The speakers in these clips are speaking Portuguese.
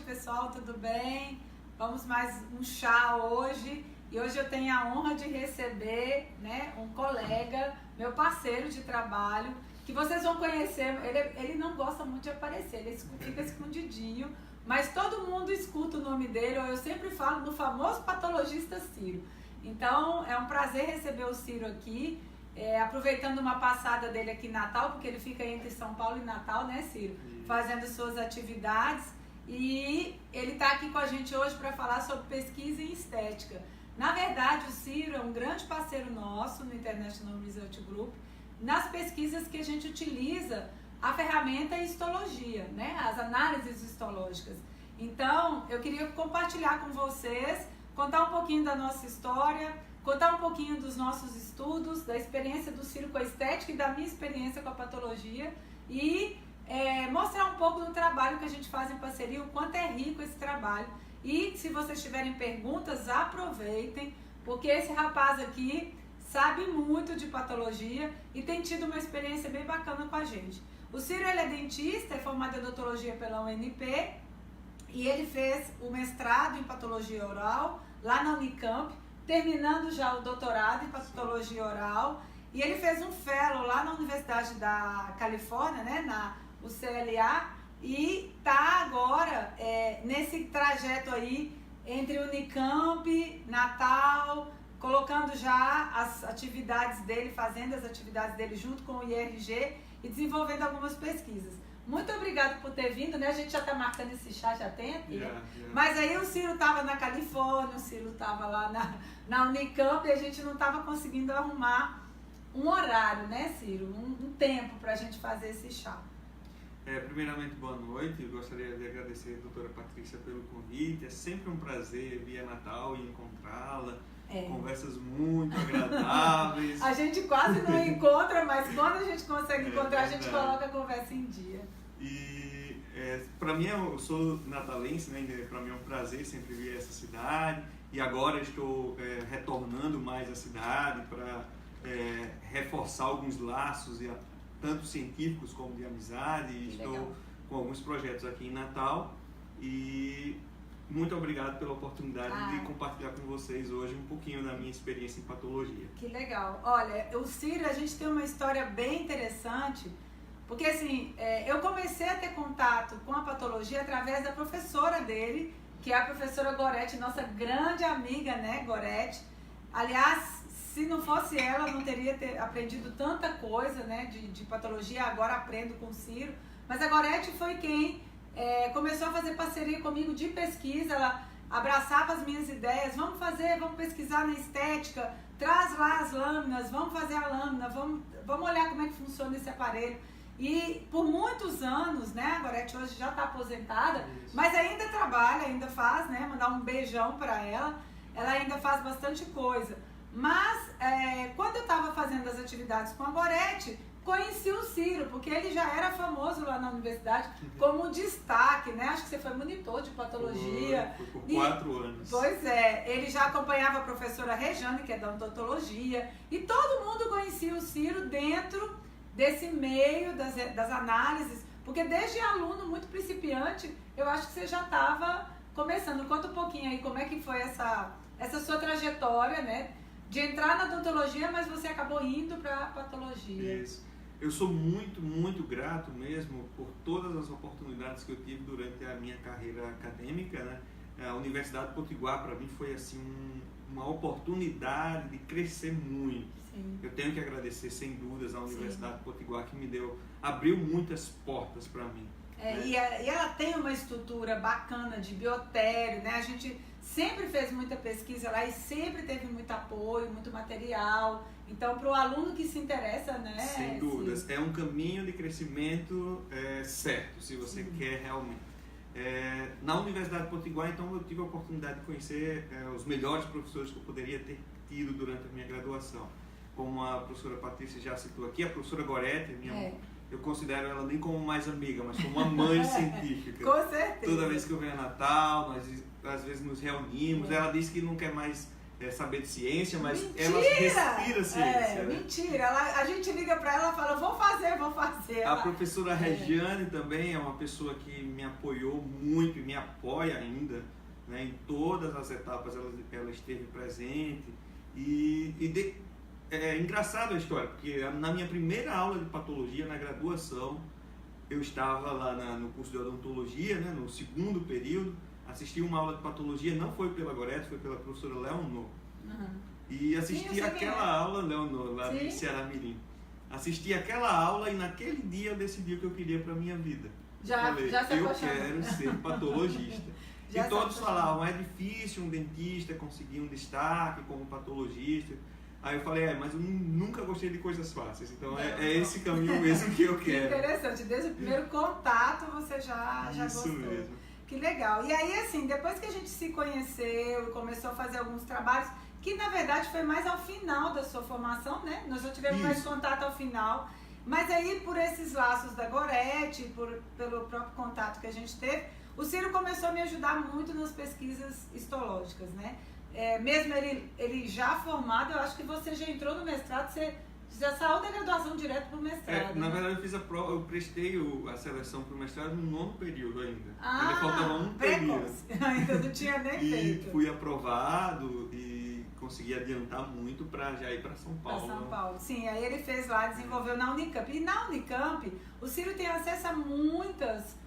pessoal, tudo bem? Vamos mais um chá hoje. E hoje eu tenho a honra de receber, né, um colega, meu parceiro de trabalho, que vocês vão conhecer. Ele não gosta muito de aparecer, ele fica escondidinho, mas todo mundo escuta o nome dele, ou eu sempre falo do famoso patologista Ciro. Então é um prazer receber o Ciro aqui, aproveitando uma passada dele aqui em Natal, porque ele fica entre São Paulo e Natal, né, Ciro? Fazendo suas atividades. E ele está aqui com a gente hoje para falar sobre pesquisa em estética. Na verdade, o Ciro é um grande parceiro nosso no International Result Group, nas pesquisas que a gente utiliza a ferramenta histologia, né? As análises histológicas. Então, eu queria compartilhar com vocês, contar um pouquinho da nossa história, contar um pouquinho dos nossos estudos, da experiência do Ciro com a estética e da minha experiência com a patologia e mostrar um pouco do trabalho que a gente faz em parceria, o quanto é rico esse trabalho. E se vocês tiverem perguntas, aproveitem, porque esse rapaz aqui sabe muito de patologia e tem tido uma experiência bem bacana com a gente. O Ciro, ele é dentista, é formado em odontologia pela UNP e ele fez o mestrado em patologia oral lá na Unicamp, terminando já o doutorado em patologia oral, e ele fez um fellow lá na Universidade da Califórnia, né, na UCLA, e tá agora nesse trajeto aí entre Unicamp, Natal, colocando já as atividades dele, fazendo as atividades dele junto com o IRG e desenvolvendo algumas pesquisas. Muito obrigado por ter vindo, né? A gente já tá marcando esse chá, já tem aqui. Mas aí o Ciro tava na Califórnia, o Ciro tava lá na Unicamp e a gente não tava conseguindo arrumar um horário, né, Ciro? Um tempo pra gente fazer esse chá. Primeiramente, boa noite. Eu gostaria de agradecer a doutora Patrícia pelo convite. É sempre um prazer vir a Natal e encontrá-la. Conversas muito agradáveis. A gente quase não encontra, mas quando a gente consegue encontrar, a gente coloca a conversa em dia. E para mim, eu sou natalense, né? Para mim é um prazer sempre vir a essa cidade. E agora estou retornando mais à cidade para reforçar alguns laços tanto científicos como de amizade. Estou com alguns projetos aqui em Natal e muito obrigado pela oportunidade de compartilhar com vocês hoje um pouquinho da minha experiência em patologia. Que legal. Olha, o Ciro, a gente tem uma história bem interessante, porque assim, eu comecei a ter contato com a patologia através da professora dele, que é a professora Gorete, nossa grande amiga, né, Gorete. Aliás, se não fosse ela, eu não teria aprendido tanta coisa, né, de patologia. Agora aprendo com o Ciro. Mas a Gorete foi quem começou a fazer parceria comigo de pesquisa. Ela abraçava as minhas ideias. Vamos pesquisar na estética. Traz lá as lâminas, vamos fazer a lâmina, vamos olhar como é que funciona esse aparelho. E por muitos anos, né, a Gorete hoje já está aposentada, mas ainda trabalha, ainda faz, né, mandar um beijão para ela. Ela ainda faz bastante coisa. Mas, quando eu estava fazendo as atividades com a Gorete, conheci o Ciro, porque ele já era famoso lá na universidade como destaque, né? Acho que você foi monitor de patologia. Foi por 4 anos. Pois é, ele já acompanhava a professora Rejane, que é da odontologia, e todo mundo conhecia o Ciro dentro desse meio das análises, porque desde aluno muito principiante, eu acho que você já estava começando. Conta um pouquinho aí como é que foi essa sua trajetória, né? De entrar na odontologia, mas você acabou indo para a patologia. Isso. Eu sou muito, muito grato mesmo por todas as oportunidades que eu tive durante a minha carreira acadêmica, né? A Universidade Potiguar, para mim, foi assim uma oportunidade de crescer muito. Sim. Eu tenho que agradecer, sem dúvidas, a Universidade Potiguar, que abriu muitas portas para mim. E ela tem uma estrutura bacana de biotério, né? A gente sempre fez muita pesquisa lá e sempre teve muito apoio, muito material. Então, para o aluno que se interessa, né? Sem dúvidas, é um caminho de crescimento certo, se você quer realmente. Na Universidade Potiguar, então, eu tive a oportunidade de conhecer os melhores professores que eu poderia ter tido durante a minha graduação. Como a professora Patrícia já citou aqui, a professora Gorete, eu considero ela nem como mais amiga, mas como uma mãe científica. Com certeza. Toda vez que eu venho a Natal, nós às vezes nos reunimos. Ela disse que não quer mais saber de ciência, mas mentira! ela respira ciência. Né? Mentira! A gente liga para ela e fala, vou fazer. A professora Regiane também é uma pessoa que me apoiou muito e me apoia ainda, né? Em todas as etapas ela esteve presente. É engraçado a história, porque na minha primeira aula de patologia, na graduação, eu estava lá no curso de odontologia, né, no segundo período, assisti uma aula de patologia, não foi pela Goretti, foi pela professora Leonor. E assisti aquela aula, Leonor, lá no Ceará Mirim. Assisti aquela aula e naquele dia eu decidi o que eu queria para minha vida. Já se eu apaixonou. quero ser patologista. E todos falavam, é difícil um dentista conseguir um destaque como patologista. Aí eu falei, mas eu nunca gostei de coisas fáceis, então é esse caminho mesmo que eu quero. Que interessante, desde o primeiro contato você já Isso gostou. mesmo. Que legal. E aí, assim, depois que a gente se conheceu e começou a fazer alguns trabalhos, que na verdade foi mais ao final da sua formação, né? Nós já tivemos mais contato ao final, mas aí por esses laços da Goretti, pelo próprio contato que a gente teve, o Ciro começou a me ajudar muito nas pesquisas histológicas, né? Mesmo ele já formado, eu acho que você já entrou no mestrado, você já saiu da graduação direto para o mestrado. Na verdade, eu fiz a prova, eu prestei a seleção para o mestrado no 9º período ainda. Ah, ainda faltava um período. Ainda não tinha nem feito. E fui aprovado e consegui adiantar muito para já ir para São Paulo. Para São Paulo, sim. Aí ele fez lá, desenvolveu na Unicamp. E na Unicamp, o Ciro tem acesso a muitas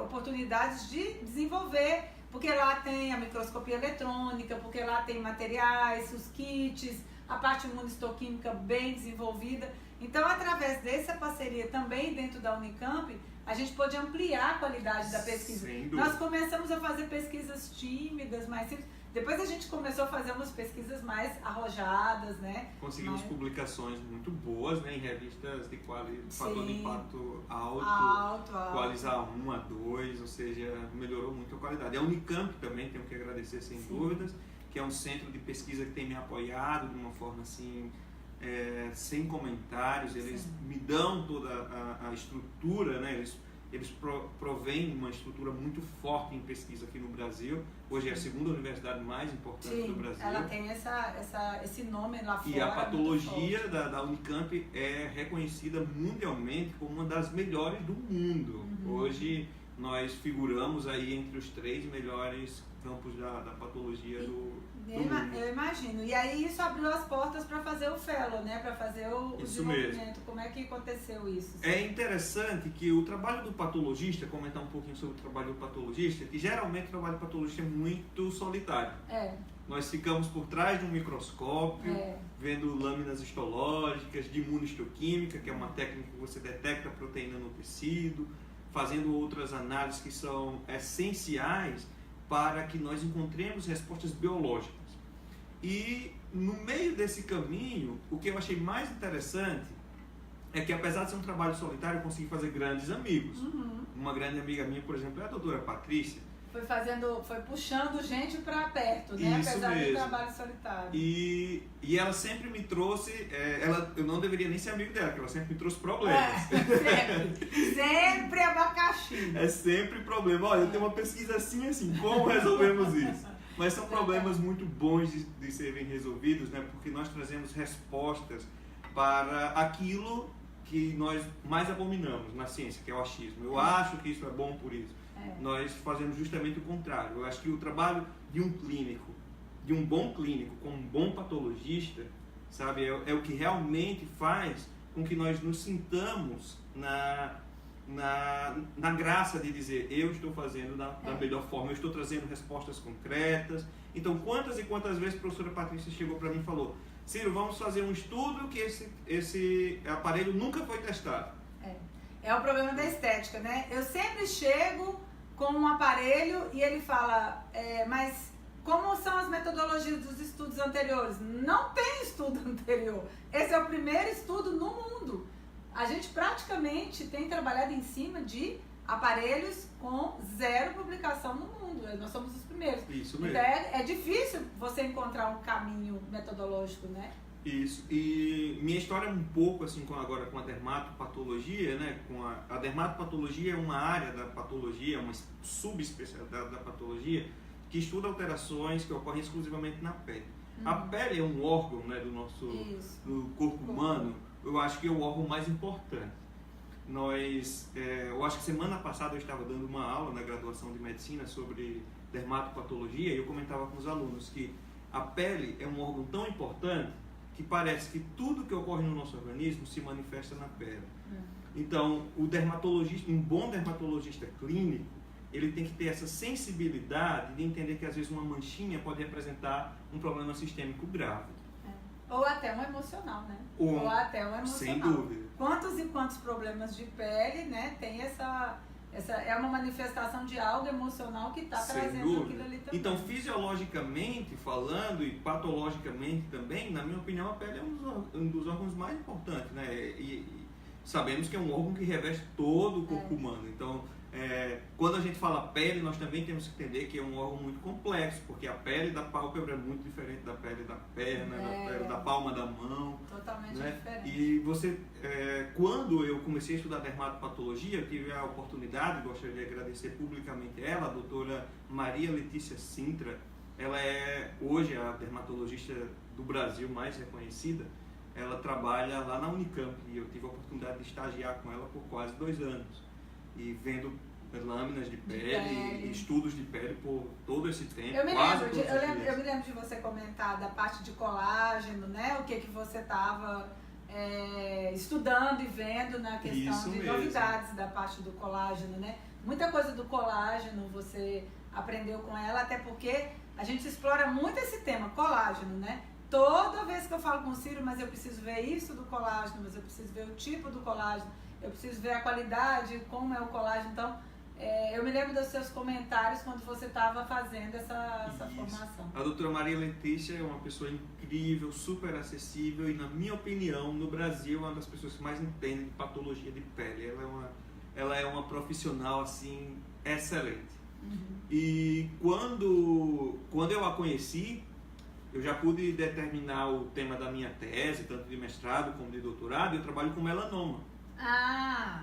oportunidades de desenvolver, porque lá tem a microscopia eletrônica, porque lá tem materiais, os kits, a parte imunistoquímica bem desenvolvida. Então, através dessa parceria também dentro da Unicamp, a gente pôde ampliar a qualidade da pesquisa. Nós começamos a fazer pesquisas tímidas, mais simples. Depois a gente começou a fazer umas pesquisas mais arrojadas, né? Conseguimos publicações muito boas, né? Em revistas de fator de impacto alto, Qualis A1, A2, ou seja, melhorou muito a qualidade. A Unicamp também, tenho que agradecer sem dúvidas, que é um centro de pesquisa que tem me apoiado de uma forma assim, sem comentários. Eles me dão toda a estrutura, né? Eles provêm uma estrutura muito forte em pesquisa aqui no Brasil. Hoje é a segunda universidade mais importante do Brasil. Ela tem esse nome lá fora. E a patologia da Unicamp é reconhecida mundialmente como uma das melhores do mundo. Hoje nós figuramos aí entre os 3 melhores campos da patologia do mundo. Eu imagino. E aí isso abriu as portas para fazer o fellow, né? Para fazer o desenvolvimento. Mesmo. Como é que aconteceu isso? É interessante que o trabalho do patologista, comentar um pouquinho sobre o trabalho do patologista, que geralmente o trabalho do patologista é muito solitário. Nós ficamos por trás de um microscópio, vendo lâminas histológicas, de imunistoquímica, que é uma técnica que você detecta a proteína no tecido, fazendo outras análises que são essenciais para que nós encontremos respostas biológicas. E no meio desse caminho, o que eu achei mais interessante é que, apesar de ser um trabalho solitário, eu consegui fazer grandes amigos. Uma grande amiga minha, por exemplo, é a doutora Patrícia. Foi puxando gente para perto, né? Isso apesar mesmo. do trabalho solitário. E ela sempre me trouxe, eu não deveria nem ser amigo dela, porque ela sempre me trouxe problemas. Sempre abacaxi. É sempre problema. Olha, eu tenho uma pesquisa assim, como resolvemos isso? Mas são problemas muito bons de serem resolvidos, né? Porque nós trazemos respostas para aquilo que nós mais abominamos na ciência, que é o achismo. Eu acho que isso é bom por isso. Nós fazemos justamente o contrário. Eu acho que o trabalho de um clínico, de um bom clínico com um bom patologista, sabe, é o que realmente faz com que nós nos sintamos na graça de dizer, eu estou fazendo da melhor forma, eu estou trazendo respostas concretas. Então, quantas e quantas vezes a professora Patrícia chegou para mim e falou, Ciro, vamos fazer um estudo que esse aparelho nunca foi testado. É o problema da estética, né? Eu sempre chego com um aparelho e ele fala, mas como são as metodologias dos estudos anteriores? Não tem estudo anterior. Esse é o primeiro estudo no mundo. A gente praticamente tem trabalhado em cima de aparelhos com 0 publicação no mundo. Nós somos os primeiros. Isso mesmo. Então é difícil você encontrar um caminho metodológico, né? Isso. E minha história é um pouco assim agora com a dermatopatologia, né? A dermatopatologia é uma área da patologia, uma subespecialidade da patologia, que estuda alterações que ocorrem exclusivamente na pele. A pele é um órgão, né, do corpo humano, eu acho que é o órgão mais importante. Eu acho que semana passada eu estava dando uma aula na graduação de medicina sobre dermatopatologia e eu comentava com os alunos que a pele é um órgão tão importante que parece que tudo que ocorre no nosso organismo se manifesta na pele. Então, um bom dermatologista clínico, ele tem que ter essa sensibilidade de entender que às vezes uma manchinha pode representar um problema sistêmico grave. Ou até um emocional, né? Ou até um emocional. Sem dúvida. Quantos e quantos problemas de pele, né? Tem essa é uma manifestação de algo emocional que está trazendo aquilo ali também. Então, fisiologicamente falando e patologicamente também, na minha opinião, a pele é um dos órgãos mais importantes, né? E sabemos que é um órgão que reveste todo o corpo humano. Então, quando a gente fala pele, nós também temos que entender que é um órgão muito complexo, porque a pele da pálpebra é muito diferente da pele da perna, da pele da palma da mão. Totalmente diferente. E quando eu comecei a estudar dermatopatologia, eu tive a oportunidade, gostaria de agradecer publicamente ela, a doutora Maria Letícia Sintra. Ela é hoje a dermatologista do Brasil mais reconhecida. Ela trabalha lá na Unicamp e eu tive a oportunidade de estagiar com ela por quase 2 anos. E vendo lâminas de pele, estudos de pele por todo esse tempo. Eu me lembro de você comentar da parte de colágeno, né? O que você estava estudando e vendo na questão de novidades da parte do colágeno, né? Muita coisa do colágeno você aprendeu com ela, até porque a gente explora muito esse tema, colágeno, né? Toda vez que eu falo com o Ciro, mas eu preciso ver isso do colágeno, mas eu preciso ver o tipo do colágeno, eu preciso ver a qualidade, como é o colágeno. Então, eu me lembro dos seus comentários quando você estava fazendo essa formação. A doutora Maria Letícia é uma pessoa incrível, super acessível e, na minha opinião, no Brasil, é uma das pessoas que mais entendem de patologia de pele. Ela é uma profissional, assim, excelente. E quando eu a conheci, eu já pude determinar o tema da minha tese, tanto de mestrado como de doutorado, e eu trabalho com melanoma.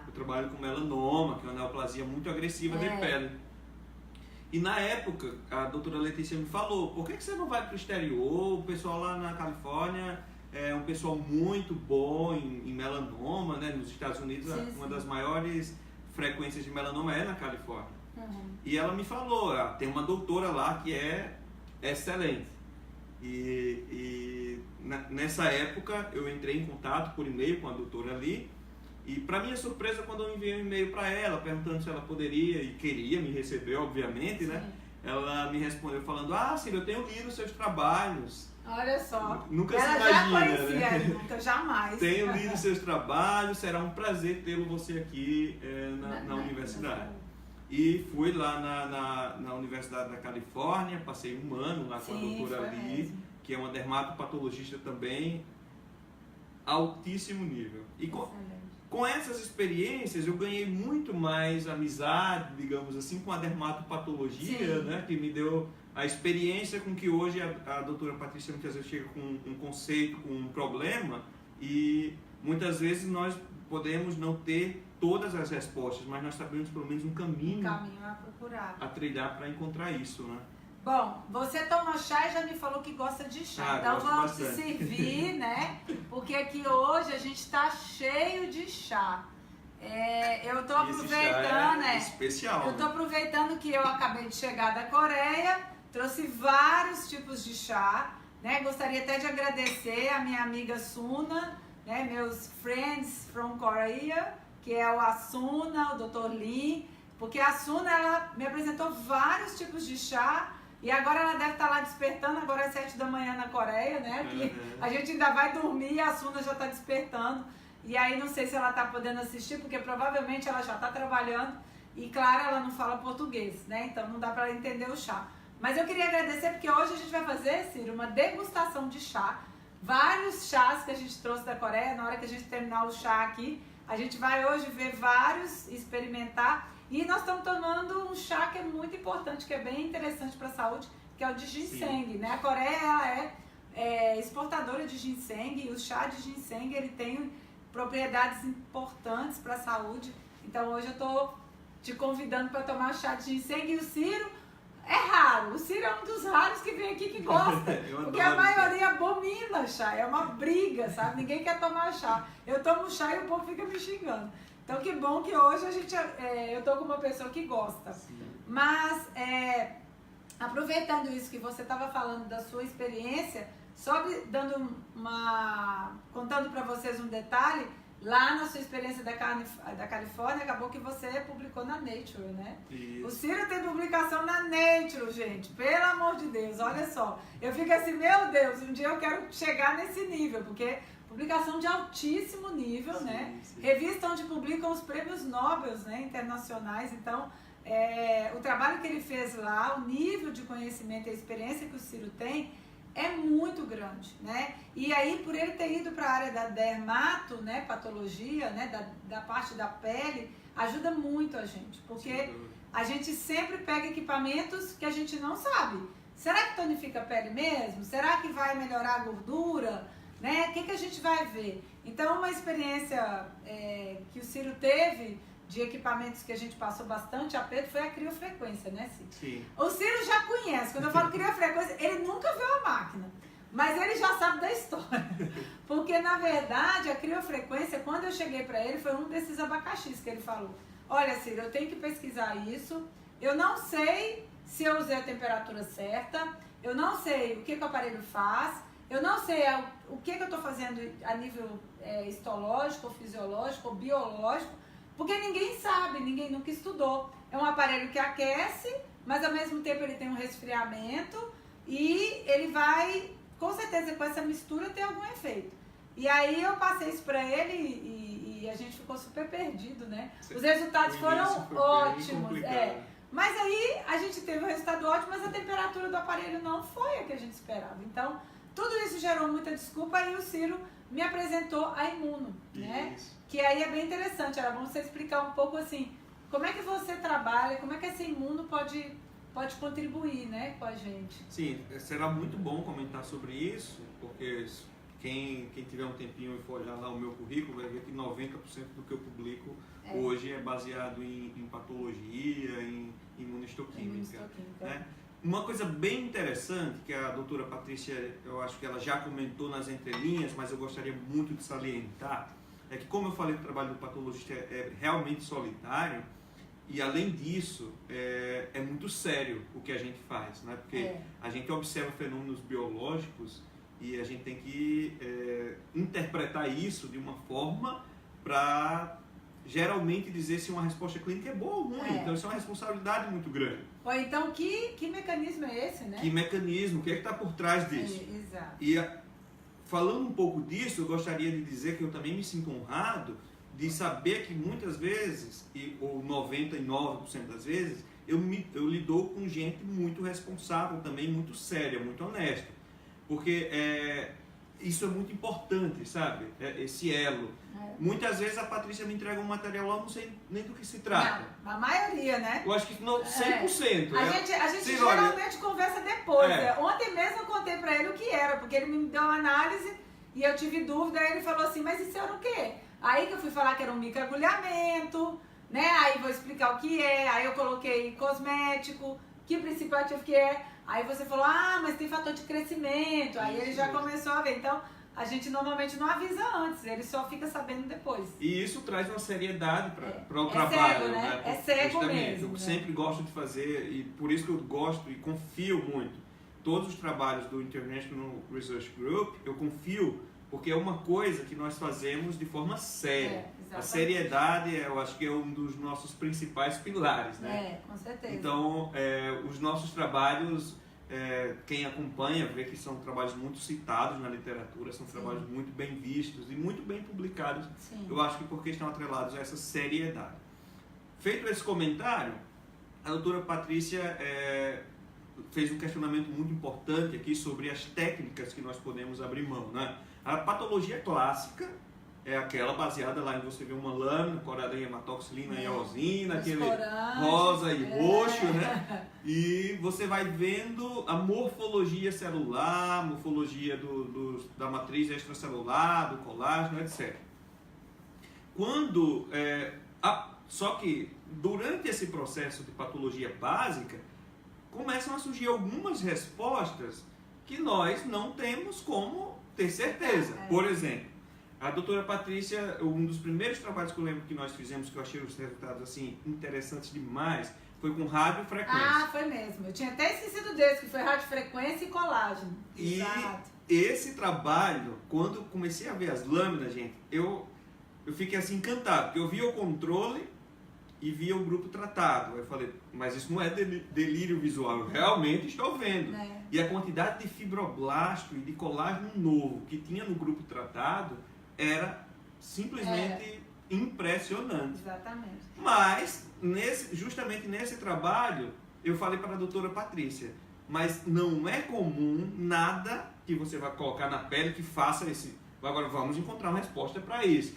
Eu trabalho com melanoma, que é uma neoplasia muito agressiva de pele. E na época, a doutora Letícia me falou, por que você não vai para o exterior? O pessoal lá na Califórnia é um pessoal muito bom em melanoma, né? Nos Estados Unidos, uma das maiores frequências de melanoma é na Califórnia. E ela me falou, tem uma doutora lá que é excelente. Nessa época, eu entrei em contato por e-mail com a doutora ali. E para minha surpresa, quando eu enviei um e-mail para ela, perguntando se ela poderia e queria me receber, obviamente, né? Ela me respondeu falando, Ciro, eu tenho lido seus trabalhos. Olha só, nunca ela se imagina, já conhecia, né? Nunca, jamais. Tenho lido seus trabalhos, será um prazer tê-lo você aqui na universidade. E fui lá na Universidade da Califórnia, passei 1 ano lá com a doutora Lee, que é uma dermatopatologista também, altíssimo nível. E com essas experiências eu ganhei muito mais amizade, digamos assim, com a dermatopatologia, né, que me deu a experiência com que hoje a doutora Patrícia muitas vezes chega com um conceito, com um problema, e muitas vezes nós podemos não ter todas as respostas, mas nós sabemos pelo menos um caminho a procurar, a trilhar para encontrar isso, né? Bom, você toma chá e já me falou que gosta de chá, então vamos te servir, né? Porque aqui hoje a gente está cheio de chá. Eu estou aproveitando, especial. Eu estou aproveitando que eu acabei de chegar da Coreia, trouxe vários tipos de chá, né? Gostaria até de agradecer a minha amiga Suna, né? Meus friends from Korea, que é o Asuna, o Dr. Lee, porque a Suna ela me apresentou vários tipos de chá. E agora ela deve estar lá despertando, agora é 7 da manhã na Coreia, né? Que a gente ainda vai dormir e a Suna já está despertando. E aí não sei se ela está podendo assistir, porque provavelmente ela já está trabalhando. E claro, ela não fala português, né? Então não dá para ela entender o chá. Mas eu queria agradecer porque hoje a gente vai fazer, Ciro, uma degustação de chá. Vários chás que a gente trouxe da Coreia. Na hora que a gente terminar o chá aqui, a gente vai hoje ver vários, experimentar. E nós estamos tomando um chá que é muito importante, que é bem interessante para a saúde, que é o de ginseng, né? A Coreia ela é exportadora de ginseng e o chá de ginseng ele tem propriedades importantes para a saúde. Então hoje eu estou te convidando para tomar chá de ginseng e o Ciro, É raro. O Ciro é um dos raros que vem aqui que gosta. Porque a maioria abomina chá. É uma briga, sabe? Ninguém quer tomar chá. Eu tomo chá e o povo fica me xingando. Então, que bom que hoje eu tô com uma pessoa que gosta. Sim. Mas, aproveitando isso que você estava falando da sua experiência, contando para vocês um detalhe, lá na sua experiência da Califórnia, acabou que você publicou na Nature, né? Isso. O Ciro tem publicação na Nature, gente. Pelo amor de Deus, olha só. Eu fico assim, meu Deus, um dia eu quero chegar nesse nível, porque publicação de altíssimo nível, sim, né? Sim. Revista onde publicam os prêmios Nobel, né, internacionais. Então, o trabalho que ele fez lá, o nível de conhecimento e a experiência que o Ciro tem é muito grande, né? E aí, por ele ter ido para a área da dermato, né, patologia, né, da parte da pele, ajuda muito a gente, porque a gente sempre pega equipamentos que a gente não sabe. Será que tonifica a pele mesmo? Será que vai melhorar a gordura? Né? O que a gente vai ver? Então, uma experiência que o Ciro teve de equipamentos que a gente passou bastante aperto foi a criofrequência, né, Ciro? Sim. O Ciro já conhece. Quando eu falo criofrequência, ele nunca viu a máquina, mas ele já sabe da história. Porque, na verdade, a criofrequência, quando eu cheguei para ele, foi um desses abacaxis que ele falou. Olha, Ciro, eu tenho que pesquisar isso. Eu não sei se eu usei a temperatura certa. Eu não sei o que o aparelho faz. Eu não sei o que eu estou fazendo a nível histológico, ou fisiológico, ou biológico. Porque ninguém sabe, ninguém nunca estudou. É um aparelho que aquece, mas ao mesmo tempo ele tem um resfriamento e ele vai, com certeza, com essa mistura ter algum efeito. E aí eu passei isso pra ele e a gente ficou super perdido, né? Os resultados foram ótimos. Mas aí a gente teve um resultado ótimo, mas a temperatura do aparelho não foi a que a gente esperava. Então, tudo isso gerou muita desculpa e o Ciro me apresentou a Imuno, né? Que aí é bem interessante, era bom você explicar um pouco assim, como é que você trabalha, como é que essa Imuno pode contribuir, né, com a gente. Sim, será muito bom comentar sobre isso, porque quem tiver um tempinho e for olhar lá o meu currículo, vai ver que 90% do que eu publico hoje é baseado em patologia, em imunohistoquímica. Né? Uma coisa bem interessante, que a doutora Patrícia, eu acho que ela já comentou nas entrelinhas, mas eu gostaria muito de salientar, é que, como eu falei, o trabalho do patologista é realmente solitário, e além disso, é muito sério o que a gente faz, né? Porque a gente observa fenômenos biológicos e a gente tem que interpretar isso de uma forma para geralmente dizer se uma resposta clínica é boa ou ruim. Então isso é uma responsabilidade muito grande. Ou então, que mecanismo é esse, né? Que mecanismo? O que é que está por trás disso? Exato. E falando um pouco disso, eu gostaria de dizer que eu também me sinto honrado de saber que muitas vezes, ou 99% das vezes, eu lido com gente muito responsável também, muito séria, muito honesta. Porque isso é muito importante, sabe? Esse elo. Muitas vezes a Patrícia me entrega um material lá, eu não sei nem do que se trata. Não, a maioria, né? Eu acho que 100%. A gente geralmente conversa depois. Ontem mesmo eu contei pra ele o que era, porque ele me deu uma análise e eu tive dúvida, aí ele falou assim, mas isso era o quê? Aí que eu fui falar que era um microagulhamento, né? Aí vou explicar o que é, aí eu coloquei cosmético, que princípio ativo que é. Aí você falou, mas tem fator de crescimento. Aí ele já começou a ver. Então, a gente normalmente não avisa antes, ele só fica sabendo depois. E isso traz uma seriedade para o trabalho. Cego, né? É cego mesmo. Eu sempre gosto de fazer, e por isso que eu gosto e confio muito. Todos os trabalhos do International Research Group, eu confio, porque é uma coisa que nós fazemos de forma séria. A seriedade, eu acho que é um dos nossos principais pilares, né? Com certeza. Então, os nossos trabalhos, quem acompanha vê que são trabalhos muito citados na literatura, são trabalhos muito bem vistos e muito bem publicados. Sim. Eu acho que porque estão atrelados a essa seriedade. Feito esse comentário, a doutora Patrícia fez um questionamento muito importante aqui sobre as técnicas que nós podemos abrir mão, né? A patologia clássica é aquela baseada lá em você ver uma lâmina corada em hematoxilina e eosina, aquele rosa e roxo, né? E você vai vendo a morfologia celular, a morfologia da matriz extracelular, do colágeno, etc. Só que durante esse processo de patologia básica, começam a surgir algumas respostas que nós não temos como ter certeza. Por exemplo, a doutora Patrícia, um dos primeiros trabalhos que eu lembro que nós fizemos, que eu achei os resultados assim interessantes demais, foi com radiofrequência. Ah, foi mesmo. Eu tinha até esquecido desse, que foi radiofrequência e colágeno. Exato. E esse trabalho, quando eu comecei a ver as lâminas, gente, eu fiquei assim encantado, porque eu via o controle e via o grupo tratado. Eu falei, mas isso não é delírio visual, eu realmente estou vendo. E a quantidade de fibroblasto e de colágeno novo que tinha no grupo tratado era simplesmente impressionante. Exatamente. Mas, justamente nesse trabalho, eu falei para a doutora Patrícia, mas não é comum nada que você vai colocar na pele que faça esse... Agora vamos encontrar uma resposta para isso.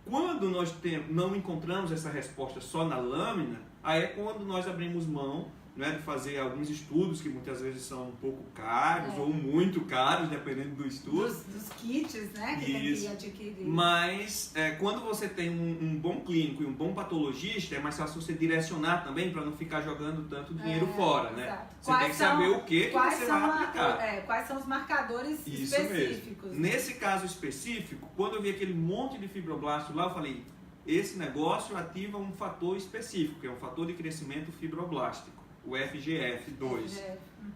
Quando nós não encontramos essa resposta só na lâmina, aí é quando nós abrimos mão, né, de fazer alguns estudos que muitas vezes são um pouco caros ou muito caros, dependendo do estudo. Dos kits, né, que tem que adquirir. Mas quando você tem um bom clínico e um bom patologista, é mais fácil você direcionar também para não ficar jogando tanto dinheiro fora, né? Exato. Você tem que saber o que você vai aplicar. Quais são os marcadores específicos. Mesmo. Nesse caso específico, quando eu vi aquele monte de fibroblasto lá, eu falei, esse negócio ativa um fator específico, que é um fator de crescimento fibroblástico, o FGF2.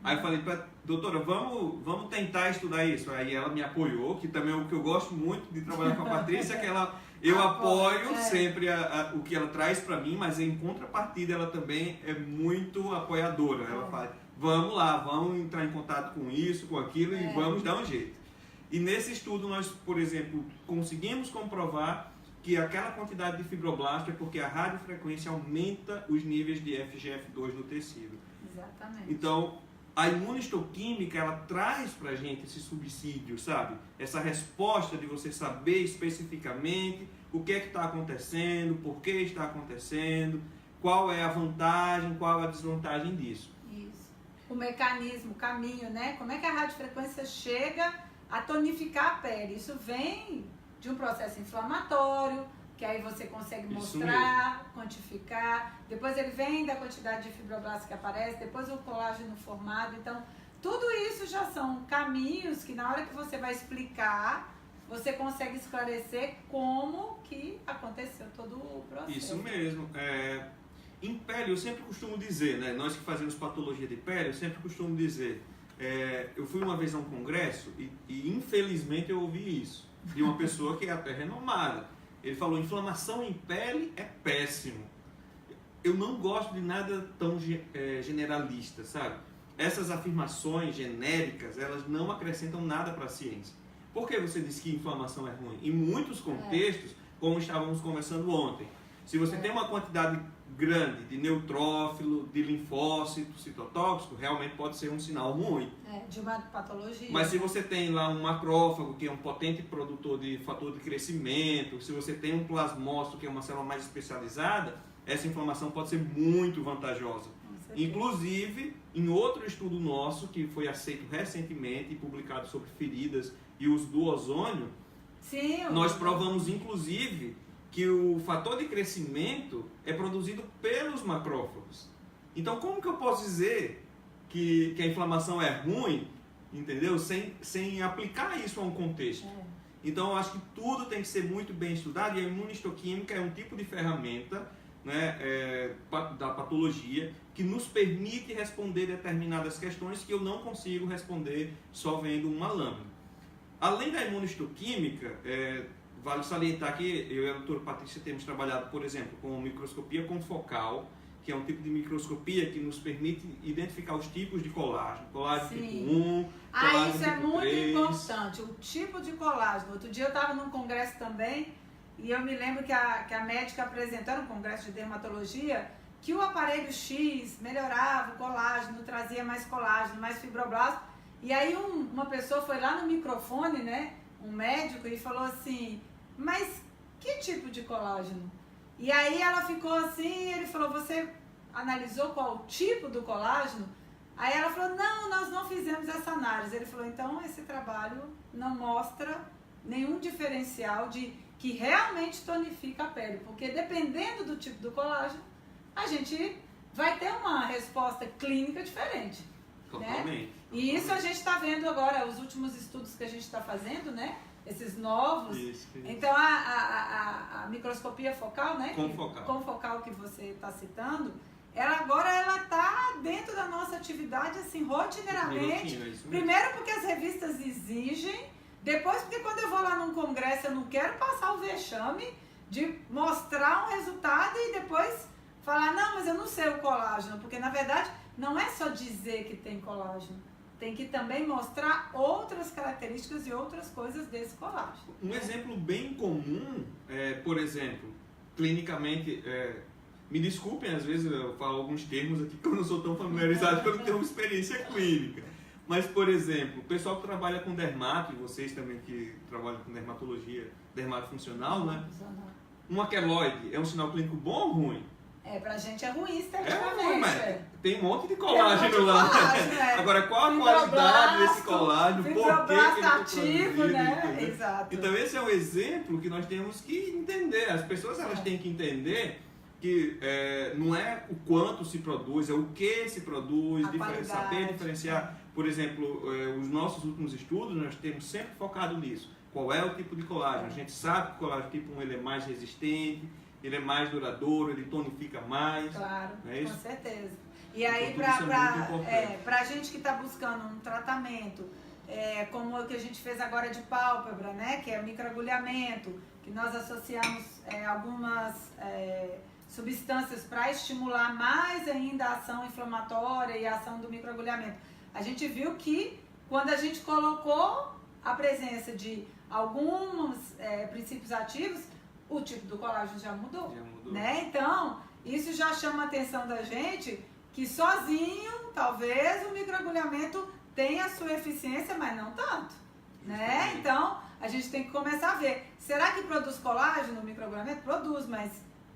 Aí eu falei, doutora, vamos tentar estudar isso. Aí ela me apoiou, que também é o que eu gosto muito de trabalhar com a Patrícia, que eu apoio sempre o que ela traz para mim, mas em contrapartida ela também é muito apoiadora. Ela fala, vamos lá, vamos entrar em contato com isso, com aquilo e vamos dar um jeito. E nesse estudo nós, por exemplo, conseguimos comprovar que aquela quantidade de fibroblasto é porque a radiofrequência aumenta os níveis de FGF2 no tecido. Exatamente. Então, a imunistoquímica, ela traz pra gente esse subsídio, sabe? Essa resposta de você saber especificamente o que é que está acontecendo, por que está acontecendo, qual é a vantagem, qual é a desvantagem disso. Isso. O mecanismo, o caminho, né? Como é que a radiofrequência chega a tonificar a pele? Isso vem de um processo inflamatório, que aí você consegue mostrar, quantificar. Depois ele vem da quantidade de fibroblastos que aparece, depois o colágeno formado. Então, tudo isso já são caminhos que na hora que você vai explicar, você consegue esclarecer como que aconteceu todo o processo. Isso mesmo. Em pele, eu sempre costumo dizer, né? Nós que fazemos patologia de pele, eu sempre costumo dizer, eu fui uma vez a um congresso e infelizmente eu ouvi isso de uma pessoa que é até renomada. Ele falou, inflamação em pele é péssimo. Eu não gosto de nada tão generalista, sabe? Essas afirmações genéricas, elas não acrescentam nada para a ciência. Por que você diz que inflamação é ruim? Em muitos contextos, como estávamos conversando ontem, se você tem uma quantidade grande de neutrófilo, de linfócito, citotóxico, realmente pode ser um sinal ruim. De uma patologia. Mas se você tem lá um macrófago, que é um potente produtor de fator de crescimento, se você tem um plasmócito, que é uma célula mais especializada, essa inflamação pode ser muito vantajosa. Inclusive, em outro estudo nosso, que foi aceito recentemente e publicado sobre feridas e uso do ozônio, nós provamos, inclusive, que o fator de crescimento é produzido pelos macrófagos. Então, como que eu posso dizer que a inflamação é ruim, entendeu? Sem aplicar isso a um contexto. Então, eu acho que tudo tem que ser muito bem estudado, e a imunistoquímica é um tipo de ferramenta, né, da patologia que nos permite responder determinadas questões que eu não consigo responder só vendo uma lâmina. Além da imunistoquímica, vale salientar que eu e a doutora Patrícia temos trabalhado, por exemplo, com microscopia confocal, que é um tipo de microscopia que nos permite identificar os tipos de colágeno. Colágeno tipo 1, colágeno isso tipo 3. É muito importante, o tipo de colágeno. Outro dia eu estava num congresso também, e eu me lembro que a médica apresentou no congresso de dermatologia que o aparelho X melhorava o colágeno, trazia mais colágeno, mais fibroblasto. E aí uma pessoa foi lá no microfone, né, um médico, e falou assim, mas que tipo de colágeno? E aí ela ficou assim, ele falou, você analisou qual o tipo do colágeno? Aí ela falou, não, nós não fizemos essa análise. Ele falou, então esse trabalho não mostra nenhum diferencial que realmente tonifica a pele, porque dependendo do tipo do colágeno, a gente vai ter uma resposta clínica diferente. Totalmente. Né? E isso a gente está vendo agora, os últimos estudos que a gente está fazendo, né? Esses novos. Isso. Então, a microscopia focal, né? Confocal. Confocal que você está citando, ela está dentro da nossa atividade, assim, rotineiramente. Primeiro porque as revistas exigem, depois porque quando eu vou lá num congresso eu não quero passar o vexame de mostrar um resultado e depois falar, não, mas eu não sei o colágeno, porque na verdade não é só dizer que tem colágeno, tem que também mostrar outras características e outras coisas desse colágeno. Um exemplo bem comum, por exemplo, clinicamente, me desculpem, às vezes eu falo alguns termos aqui que eu não sou tão familiarizado porque eu não tenho uma experiência clínica. Mas, por exemplo, o pessoal que trabalha com dermato, e vocês também que trabalham com dermatologia, dermatofuncional, né? Um queloide é um sinal clínico bom ou ruim? Pra gente é ruim esteticamente. Mas tem um monte de colágeno lá. Agora, qual a qualidade desse colágeno? Por que ele ativo, né? Exato. Então, esse é um exemplo que nós temos que entender. As pessoas elas têm que entender que não é o quanto se produz, é o que se produz, saber diferenciar. Por exemplo, os nossos últimos estudos, nós temos sempre focado nisso. Qual é o tipo de colágeno? A gente sabe que o colágeno tipo 1 ele é mais resistente, ele é mais duradouro, ele tonifica mais. Claro, com certeza. E então, aí, para a gente que está buscando um tratamento, como o que a gente fez agora de pálpebra, né? Que é o microagulhamento, que nós associamos algumas substâncias para estimular mais ainda a ação inflamatória e a ação do microagulhamento. A gente viu que quando a gente colocou a presença de alguns princípios ativos, o tipo do colágeno já mudou. Né? Então, isso já chama a atenção da gente que sozinho, talvez, o microagulhamento tenha a sua eficiência, mas não tanto. Né? Então, a gente tem que começar a ver. Será que produz colágeno o microagulhamento? Produz, mas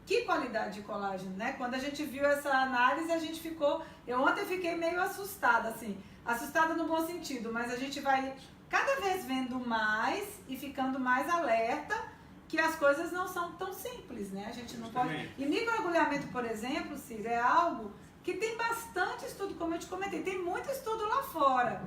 que qualidade de colágeno, né? Quando a gente viu essa análise, a gente ficou... Eu ontem fiquei meio assustada, assim. Assustada no bom sentido, mas a gente vai cada vez vendo mais e ficando mais alerta que as coisas não são tão simples, né? A gente não pode... E microagulhamento, por exemplo, Ciro, é algo que tem bastante estudo, como eu te comentei. Tem muito estudo lá fora,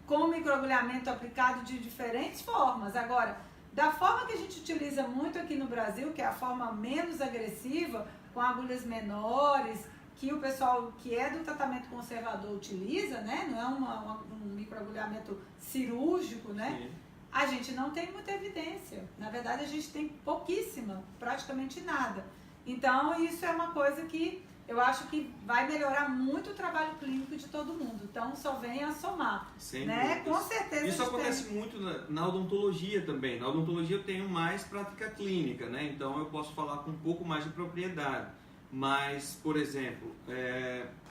com microagulhamento aplicado de diferentes formas. Agora, da forma que a gente utiliza muito aqui no Brasil, que é a forma menos agressiva, com agulhas menores, que o pessoal que é do tratamento conservador utiliza, né? Não é um microagulhamento cirúrgico, né? Sim. A gente não tem muita evidência. Na verdade, a gente tem pouquíssima, praticamente nada. Então, isso é uma coisa que eu acho que vai melhorar muito o trabalho clínico de todo mundo. Então, só vem a somar. Sem né? Com certeza. Isso acontece muito na odontologia também. Na odontologia eu tenho mais prática clínica, né? Então, eu posso falar com um pouco mais de propriedade. Mas, por exemplo,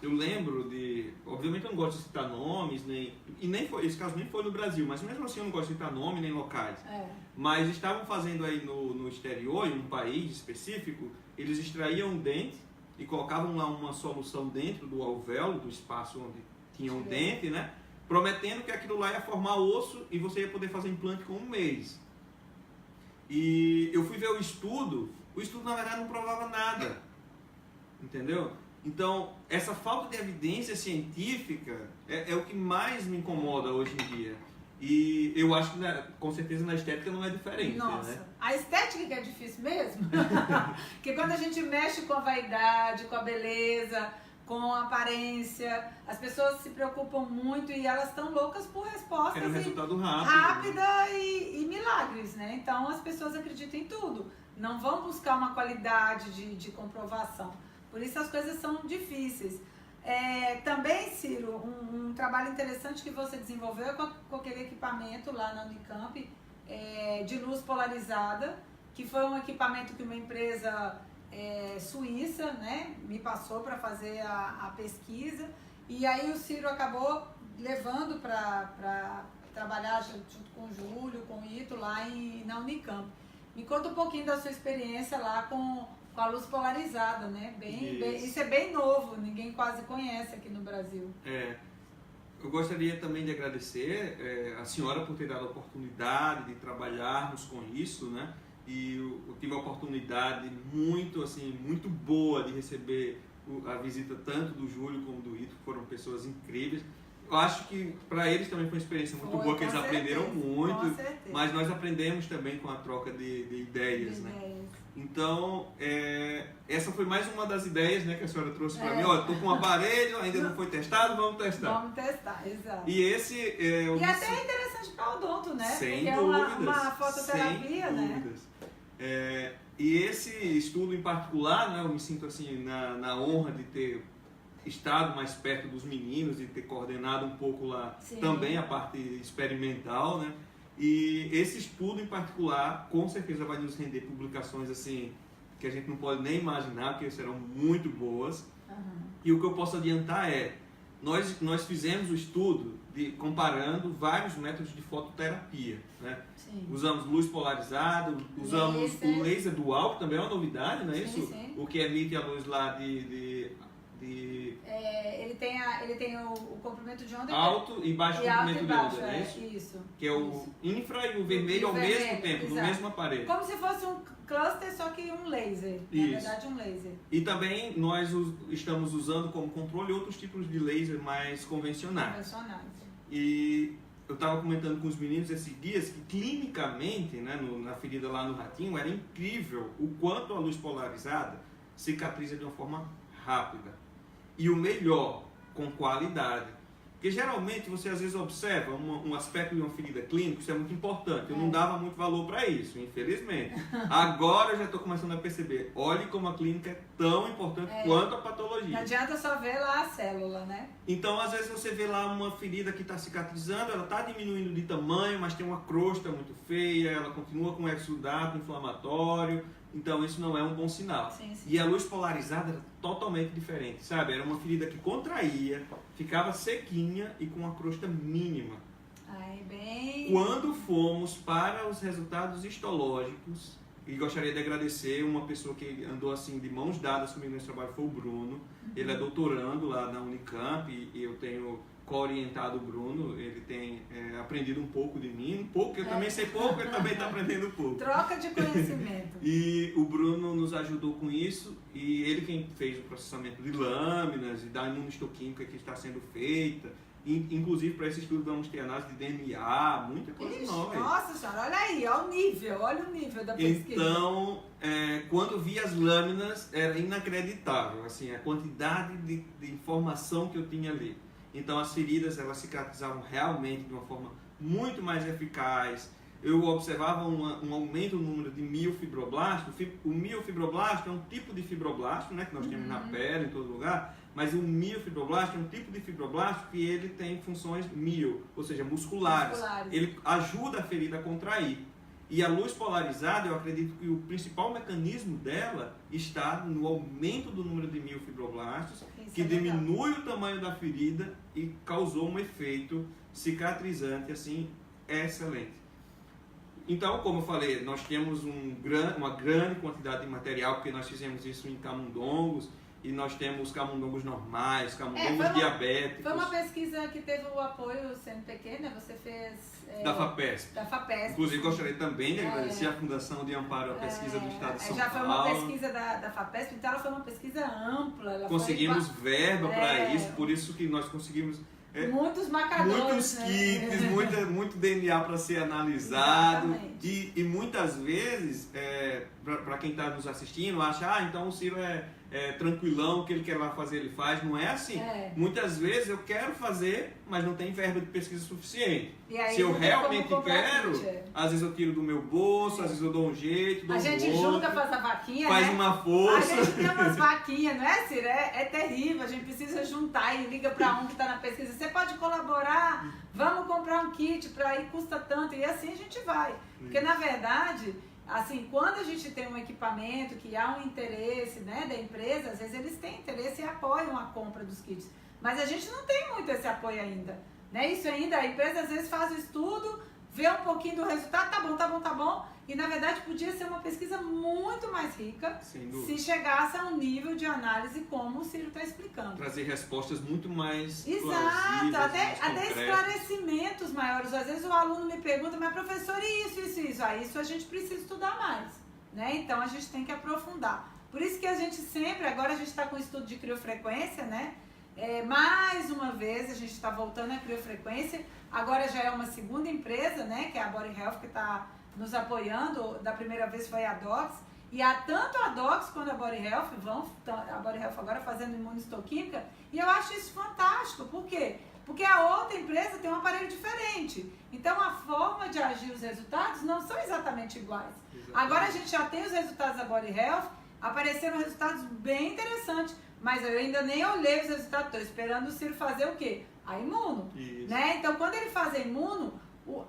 eu lembro de... Obviamente eu não gosto de citar nomes, esse caso nem foi no Brasil, mas mesmo assim eu não gosto de citar nome nem locais. Mas estavam fazendo aí no exterior, em um país específico, eles extraíam um dente e colocavam lá uma solução dentro do alvéolo, do espaço onde tinha um dente, né? Prometendo que aquilo lá ia formar osso e você ia poder fazer implante com um mês. E eu fui ver o estudo na verdade não provava nada. Entendeu? Então, essa falta de evidência científica é o que mais me incomoda hoje em dia. E eu acho que, com certeza, na estética não é diferente. Nossa, né? A estética que é difícil mesmo. Porque quando a gente mexe com a vaidade, com a beleza, com a aparência, as pessoas se preocupam muito e elas estão loucas por respostas um resultado rápida, né? e milagres, né? Então, as pessoas acreditam em tudo. Não vão buscar uma qualidade de comprovação. Por isso as coisas são difíceis. Também, Ciro, um trabalho interessante que você desenvolveu é com aquele equipamento lá na Unicamp, de luz polarizada, que foi um equipamento que uma empresa suíça, né, me passou para fazer a pesquisa. E aí o Ciro acabou levando para trabalhar junto com o Júlio, com o Ito, lá na Unicamp. Me conta um pouquinho da sua experiência lá com a luz polarizada, né? Isso é bem novo, ninguém quase conhece aqui no Brasil. Eu gostaria também de agradecer a senhora por ter dado a oportunidade de trabalharmos com isso, né? E eu tive a oportunidade muito boa de receber a visita tanto do Júlio como do Ito, foram pessoas incríveis. Eu acho que para eles também foi uma experiência muito boa, que eles aprenderam muito, mas nós aprendemos também com a troca de ideias, né? Então, essa foi mais uma das ideias, né, que a senhora trouxe para mim. Olha, estou com um aparelho, ainda não foi testado, vamos testar. Vamos testar, exato. E esse e até é interessante para o odonto, né? Sem porque dúvidas, é uma fototerapia, sem né? dúvidas. E esse estudo em particular, né, eu me sinto assim na honra de ter estado mais perto dos meninos e ter coordenado um pouco lá também a parte experimental, né? E esse estudo em particular, com certeza vai nos render publicações assim que a gente não pode nem imaginar, porque serão muito boas. E o que eu posso adiantar nós fizemos o estudo comparando vários métodos de fototerapia, né? Usamos luz polarizada, usamos o laser dual, que também é uma novidade, não é isso? Sim. O que emite a luz lá ele tem o comprimento de onda alto e baixo comprimento de onda, não é isso? Isso. Que é o infra e o vermelho ao mesmo tempo, no mesmo aparelho. Como se fosse um cluster, só que um laser. Isso. Na verdade, um laser. E também nós estamos usando como controle outros tipos de laser mais convencionais. E eu estava comentando com os meninos esses dias que clinicamente, né, na ferida lá no ratinho, era incrível o quanto a luz polarizada cicatriza de uma forma rápida. E o melhor, com qualidade. Porque geralmente você às vezes observa um aspecto de uma ferida clínica, isso é muito importante. Eu não dava muito valor para isso, infelizmente. Agora eu já estou começando a perceber. Olhe como a clínica é tão importante quanto a patologia. Não adianta só ver lá a célula, né? Então, às vezes você vê lá uma ferida que está cicatrizando, ela está diminuindo de tamanho, mas tem uma crosta muito feia, ela continua com exudato inflamatório. Então isso não é um bom sinal. Sim. E a luz polarizada era totalmente diferente, sabe? Era uma ferida que contraía, ficava sequinha e com uma crosta mínima. Quando fomos para os resultados histológicos, e gostaria de agradecer uma pessoa que andou assim de mãos dadas comigo nesse trabalho, foi o Bruno. Ele é doutorando lá na Unicamp e eu tenho co-orientado o Bruno, ele tem aprendido um pouco de mim, um pouco, eu também sei pouco, ele também está aprendendo um pouco. Troca de conhecimento. E o Bruno nos ajudou com isso, e ele quem fez o processamento de lâminas e da imunohistoquímica que está sendo feita. Inclusive, para esse estudo vamos ter análise de DNA, muita coisa nova. Nossa senhora, olha aí, olha o nível da pesquisa. Então, quando vi as lâminas, era inacreditável, assim, a quantidade de informação que eu tinha ali. Então as feridas elas cicatrizavam realmente de uma forma muito mais eficaz. Eu observava um aumento no número de miofibroblastos. O miofibroblasto é um tipo de fibroblasto, né, que nós temos na pele, em todo lugar, mas o miofibroblasto é um tipo de fibroblasto que ele tem funções ou seja, musculares. Ele ajuda a ferida a contrair. E a luz polarizada, eu acredito que o principal mecanismo dela está no aumento do número de miofibroblastos, que diminui o tamanho da ferida e causou um efeito cicatrizante assim excelente. Então, como eu falei, nós temos uma grande quantidade de material, porque nós fizemos isso em camundongos, e nós temos camundongos normais, camundongos diabéticos. Foi uma pesquisa que teve o apoio do CNPq, né? Você fez... Da FAPESP. Inclusive, gostaria também de agradecer à Fundação de Amparo à Pesquisa do Estado de São Paulo. Já foi uma pesquisa da FAPESP, então ela foi uma pesquisa ampla. Conseguimos verba para isso, por isso que nós conseguimos... muitos marcadores, muitos kits, muito DNA para ser analisado. E muitas vezes, para quem está nos assistindo, acha, então o Ciro é tranquilão, o que ele quer lá fazer, ele faz. Não é assim. Muitas vezes eu quero fazer, mas não tem verba de pesquisa suficiente. Se eu realmente quero, às vezes eu tiro do meu bolso, às vezes eu dou um jeito, dou a gente junta, faz a vaquinha, faz uma força. A gente tem umas vaquinhas, não é, Ciro? É terrível, a gente precisa juntar e liga para um que está na pesquisa. Você pode colaborar? Vamos comprar um kit para ir, custa tanto. E assim a gente vai. Porque, na verdade... Assim, quando a gente tem um equipamento que há um interesse, né, da empresa, às vezes eles têm interesse e apoiam a compra dos kits. Mas a gente não tem muito esse apoio ainda. Né? Isso ainda, a empresa às vezes faz o estudo, vê um pouquinho do resultado, tá bom. E na verdade podia ser uma pesquisa muito mais rica se chegasse a um nível de análise como o Ciro está explicando. Trazer respostas muito mais exato, até esclarecimentos maiores. Às vezes o aluno me pergunta, mas professor, isso? Isso a gente precisa estudar mais. Né? Então a gente tem que aprofundar. Por isso que a gente sempre, agora a gente está com o estudo de criofrequência, né? Mais uma vez a gente está voltando à criofrequência, agora já é uma segunda empresa, né? Que é a Body Health, que está nos apoiando. Da primeira vez foi a Dox, e tanto a Dox quanto a Body Health a Body Health agora fazendo imunistoquímica, e eu acho isso fantástico. Por quê? Porque a outra empresa tem um aparelho diferente, então a forma de agir, os resultados não são exatamente iguais. Agora a gente já tem os resultados da Body Health, apareceram resultados bem interessantes, mas eu ainda nem olhei os resultados, estou esperando o Ciro fazer o quê? A imuno, né? Então quando ele faz a imuno,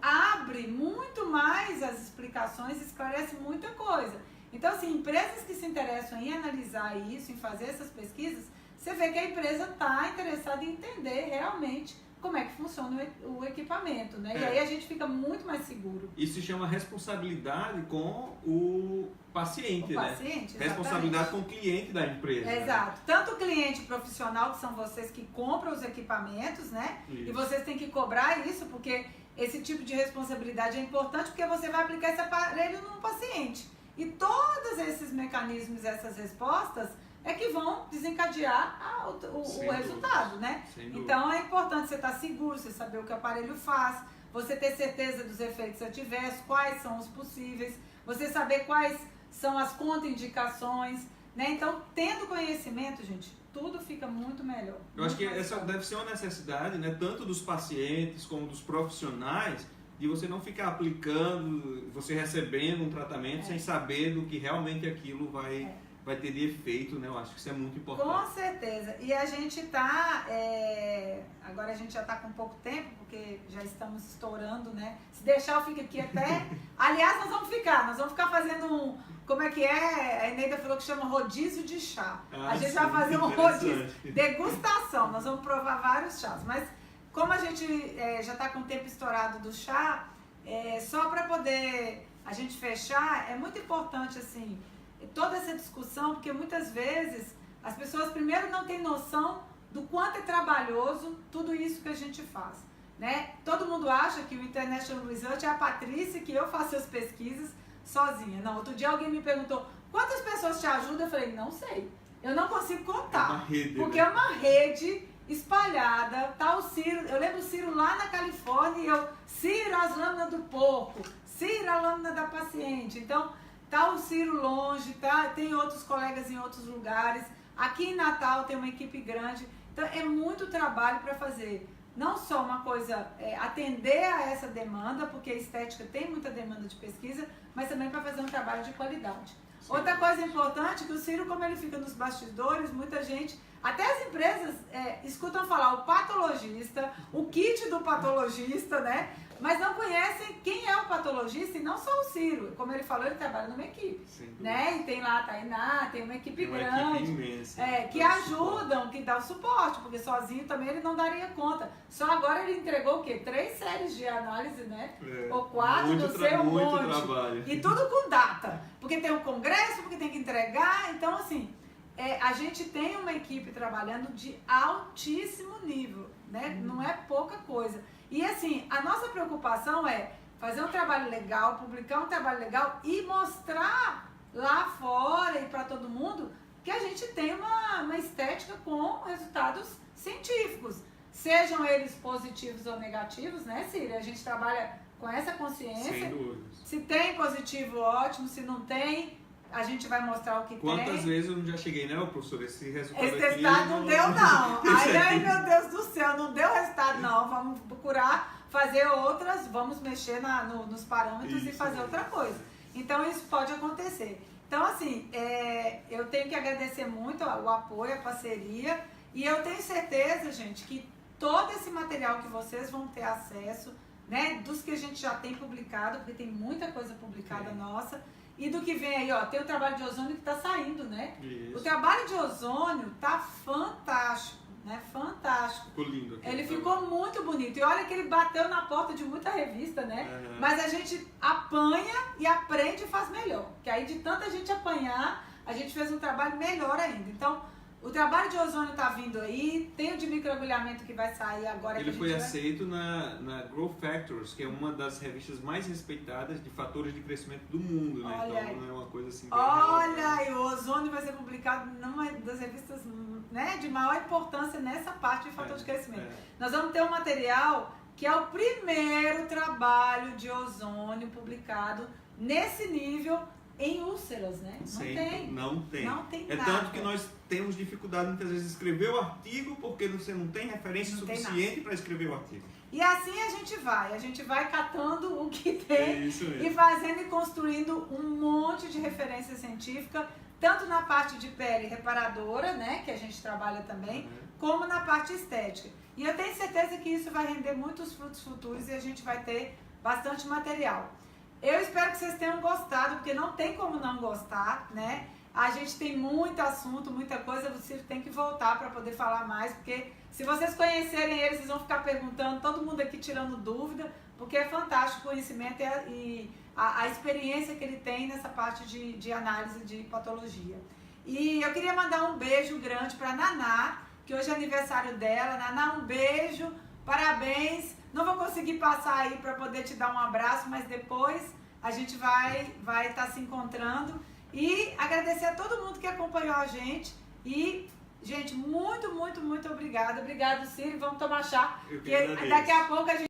abre muito mais as explicações, esclarece muita coisa. Então assim, empresas que se interessam em analisar isso, em fazer essas pesquisas, você vê que a empresa está interessada em entender realmente como é que funciona o equipamento, né? E aí a gente fica muito mais seguro. Isso se chama responsabilidade com o paciente, né? Paciente, responsabilidade com o cliente da empresa. Exato. Né? Tanto o cliente profissional, que são vocês que compram os equipamentos, né? Isso. E vocês têm que cobrar isso, porque esse tipo de responsabilidade é importante, porque você vai aplicar esse aparelho num paciente. E todos esses mecanismos, essas respostas, é que vão desencadear o resultado, né? Então é importante você estar seguro, você saber o que o aparelho faz, você ter certeza dos efeitos adversos, quais são os possíveis, você saber quais são as contraindicações, né? Então, tendo conhecimento, gente, tudo fica muito melhor. Eu acho que essa deve ser uma necessidade, né? Tanto dos pacientes como dos profissionais, de você não ficar aplicando, você recebendo um tratamento sem saber do que realmente aquilo vai ter de efeito, né? Eu acho que isso é muito importante. Com certeza. E a gente tá... agora a gente já tá com pouco tempo, porque já estamos estourando, né? Se deixar, eu fico aqui até... Aliás, nós vamos ficar fazendo um... Como é que é? A Eneida falou que chama rodízio de chá. A gente vai fazer um rodízio, degustação. Nós vamos provar vários chás. Mas como a gente já tá com o tempo estourado do chá, só para poder a gente fechar, é muito importante, assim... toda essa discussão, porque muitas vezes as pessoas primeiro não têm noção do quanto é trabalhoso tudo isso que a gente faz, né? Todo mundo acha que o International Research é a Patrícia, que eu faço as pesquisas sozinha. Não, outro dia alguém me perguntou, quantas pessoas te ajudam? Eu falei, não sei, eu não consigo contar, porque é uma rede espalhada, tá o Ciro, eu lembro o Ciro lá na Califórnia, Ciro as lâminas do porco, Ciro a lâmina da paciente, então... Tá o Ciro longe, tá? Tem outros colegas em outros lugares. Aqui em Natal tem uma equipe grande. Então é muito trabalho para fazer. Não só uma coisa, atender a essa demanda, porque a estética tem muita demanda de pesquisa, mas também para fazer um trabalho de qualidade. Sim. Outra coisa importante, que o Ciro, como ele fica nos bastidores, muita gente, até as empresas escutam falar o patologista, o kit do patologista, né? Mas não conhecem quem é o patologista e não só o Ciro. Como ele falou, ele trabalha numa equipe, né? E tem lá a Tainá, tem uma equipe grande, equipe imensa, que ajudam, que dá o suporte, porque sozinho também ele não daria conta. Só agora ele entregou o quê? 3 séries de análise, né? Ou 4, não sei, um monte. Trabalho. E tudo com data, porque tem um congresso, porque tem que entregar. Então, assim, a gente tem uma equipe trabalhando de altíssimo nível, né? Não é pouca coisa. E assim, a nossa preocupação é fazer um trabalho legal, publicar um trabalho legal e mostrar lá fora e para todo mundo que a gente tem uma estética com resultados científicos. Sejam eles positivos ou negativos, né, Círia? A gente trabalha com essa consciência. Sem dúvidas. Se tem positivo, ótimo. Se não tem, a gente vai mostrar o que tem. Quantas vezes eu já cheguei, né, professor? Esse resultado esse testado não deu, não. Ai, meu Deus do céu, não deu resultado, não. Vamos procurar fazer outras, vamos mexer nos parâmetros e fazer outra coisa. Então, isso pode acontecer. Então, assim, eu tenho que agradecer muito o apoio, a parceria. E eu tenho certeza, gente, que todo esse material que vocês vão ter acesso, né, dos que a gente já tem publicado, porque tem muita coisa publicada nossa, e do que vem aí, ó, tem o trabalho de ozônio que está saindo, né? Isso. O trabalho de ozônio tá fantástico, né? Fantástico. Ficou lindo aqui. Ele ficou muito bonito. E olha que ele bateu na porta de muita revista, né? Mas a gente apanha e aprende e faz melhor. Que aí de tanta gente apanhar, a gente fez um trabalho melhor ainda. Então, O trabalho de ozônio está vindo aí, tem o de microagulhamento que vai sair agora. Ele foi aceito na Growth Factors, que é uma das revistas mais respeitadas de fatores de crescimento do mundo, né? Olha então aí. não é uma coisa assim. Olha aí, o ozônio vai ser publicado numa das revistas, né, de maior importância nessa parte de fator de crescimento. Nós vamos ter um material que é o primeiro trabalho de ozônio publicado nesse nível em úlceras, né? Não tem. Não tem nada. Tanto que nós temos dificuldade muitas vezes de escrever o artigo porque você não tem referência suficiente para escrever o artigo. E assim a gente vai catando o que tem e fazendo e construindo um monte de referência científica, tanto na parte de pele reparadora, né, que a gente trabalha também, como na parte estética. E eu tenho certeza que isso vai render muitos frutos futuros e a gente vai ter bastante material. Eu espero que vocês tenham gostado, porque não tem como não gostar, né? A gente tem muito assunto, muita coisa, o Ciro tem que voltar para poder falar mais, porque se vocês conhecerem ele, vocês vão ficar perguntando, todo mundo aqui tirando dúvida, porque é fantástico o conhecimento e a experiência que ele tem nessa parte de análise de patologia. E eu queria mandar um beijo grande para a Naná, que hoje é aniversário dela. Naná, um beijo, parabéns. Não vou conseguir passar aí para poder te dar um abraço, mas depois a gente vai estar se encontrando. E agradecer a todo mundo que acompanhou a gente. E, gente, muito, muito, muito obrigada. Obrigado, Ciro. Vamos tomar chá. Porque daqui a pouco a gente